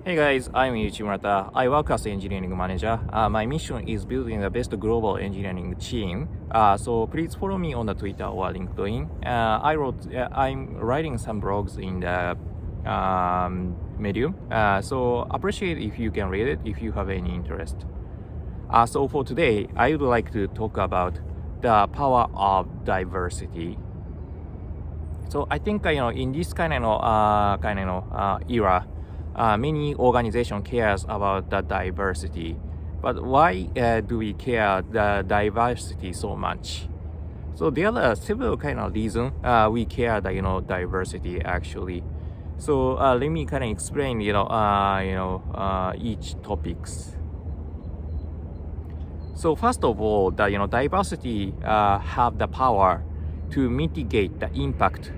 Hey guys, I'm Ikujiro. I work as engineering manager. My mission is building the best global engineering team. So please follow me on the Twitter or LinkedIn. I'm writing some blogs in the Medium. So appreciate if you can read it if you have any interest. So for today, I would like to talk about the power of diversity. So I think in this era. Many organizations cares about the diversity, but why do we care the diversity so much? So there are several reasons we care the diversity actually. So let me explain each topics. So first of all, the diversity have the power to mitigate the impact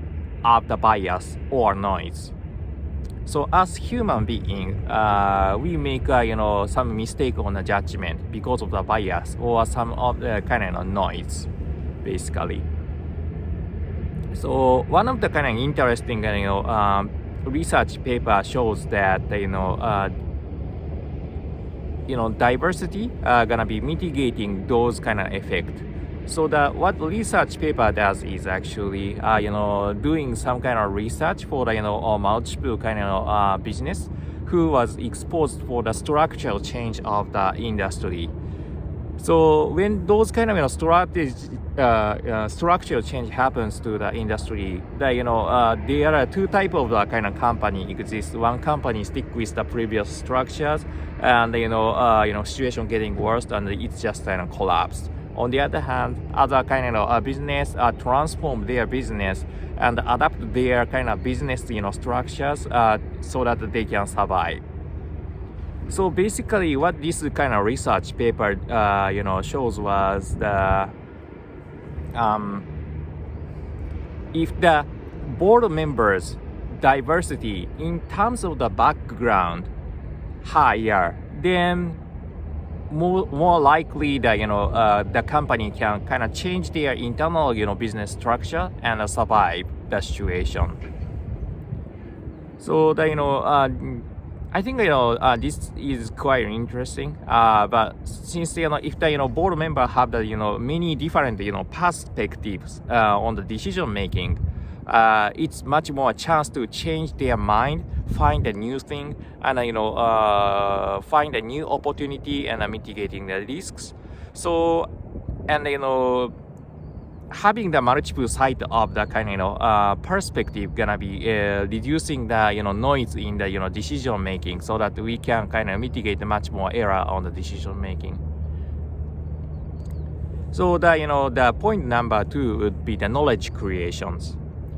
of the bias or noise. So as human being, we make some mistake on the judgment because of the bias or some of the noise, basically. So one of the interesting research paper shows that diversity gonna be mitigating those effect. So what research paper does is actually doing some research for the multiple business who was exposed for the structural change of the industry. So when those structural change happens to the industry, there are two type of the company exists. One company stick with the previous structures, and situation getting worse, and it's just collapsed. On the other hand, other business transform their business and adapt their business structures so that they can survive. So basically, what this research paper shows was the if the board members' diversity in terms of the background higher, then more likely that the company can change their internal business structure and survive the situation. So I think this is quite interesting. But since if the board member have the many different perspectives on the decision making, it's much more a chance to change their mind, find a new thing, and find a new opportunity and mitigating the risks. So and having the multiple side of the perspective gonna be reducing the noise in the decision making, so that we can mitigate much more error on the decision making. So the point number 2 would be the knowledge creations.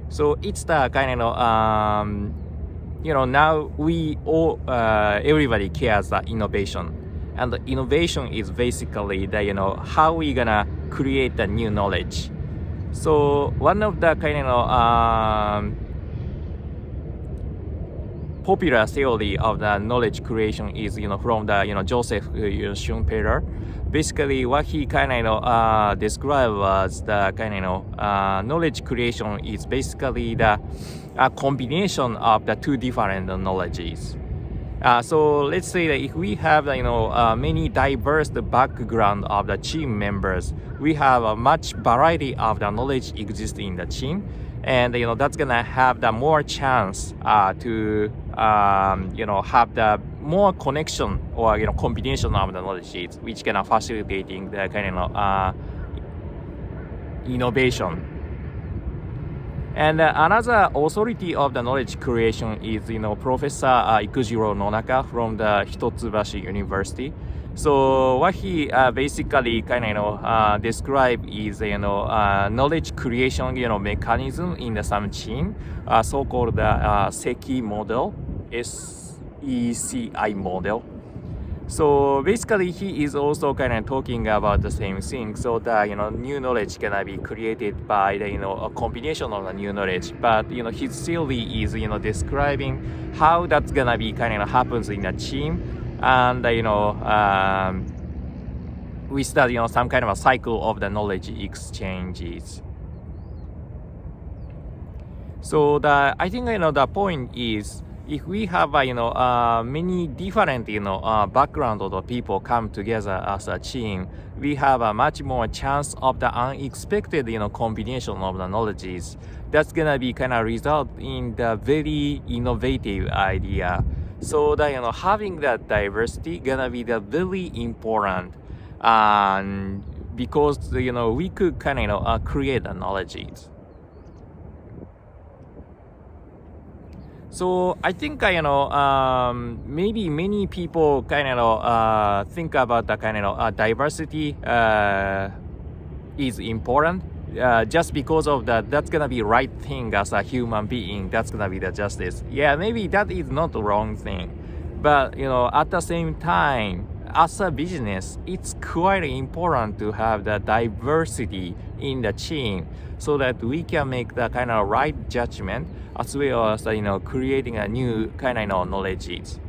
So it's the now we all everybody cares the innovation, and the innovation is basically the how we gonna create the new knowledge. So one of the popular theory of the knowledge creation is from the Joseph Schumpeter. Basically, what he described was the knowledge creation is basically the combination of the two different knowledges. So let's say that if we have many diverse background of the team members, we have a much variety of the knowledge exists in the team, and that's gonna have the more chance to have the more connection or combination of the knowledge, which can facilitating the innovation. And another authority of the knowledge creation is Professor Ikujiro Nonaka from the Hitotsubashi University. So what he basically describe is knowledge creation mechanism in some team, so-called the SECI model, SECI model. So basically, he is also talking about the same thing. So the new knowledge gonna be created by the a combination of the new knowledge. But his theory is describing how that's gonna be happens in a team, and we start some a cycle of the knowledge exchanges. So I think the point is if we have many different background of the people come together as a team, we have a much more chance of the unexpected combination of the knowledges. That's gonna be kind of result in the very innovative idea. So that having that diversity gonna be the very important, and because we could kind of create the knowledges. So I think maybe many people kind of think about the kind of diversity is important just because of that's gonna be right thing as a human being. That's gonna be the justice. Yeah, maybe that is not the wrong thing, but at the same time, as a business, it's quite important to have the diversity in the team so that we can make the kind of right judgment as well as creating a new kind of knowledge.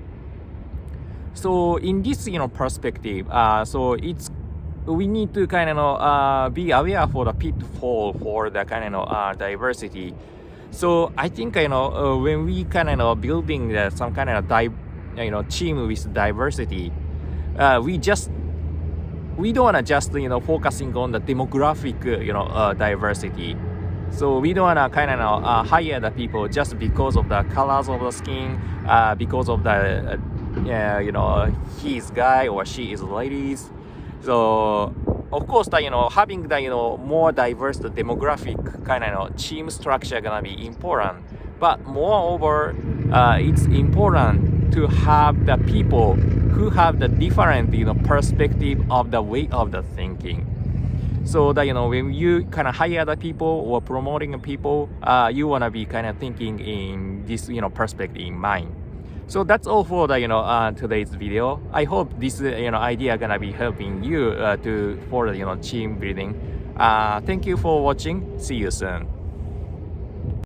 So in this perspective, so it's we need to kind of be aware for the pitfall for the kind of diversity. So I think when we kind of building some kind of team with diversity, we don't want to just focusing on the demographic diversity. So we don't want to kind of hire the people just because of the colors of the skin, because of the he is guy or she is ladies. So of course having the more diverse demographic kind of team structure gonna be important. But moreover, it's important to have the people who have the different perspective of the way of the thinking. So that when you kind of hire the people or promoting people, you wanna be kind of thinking in this perspective in mind. So that's all for the today's video. I hope this idea gonna be helping you for the team building. Thank you for watching. See you soon.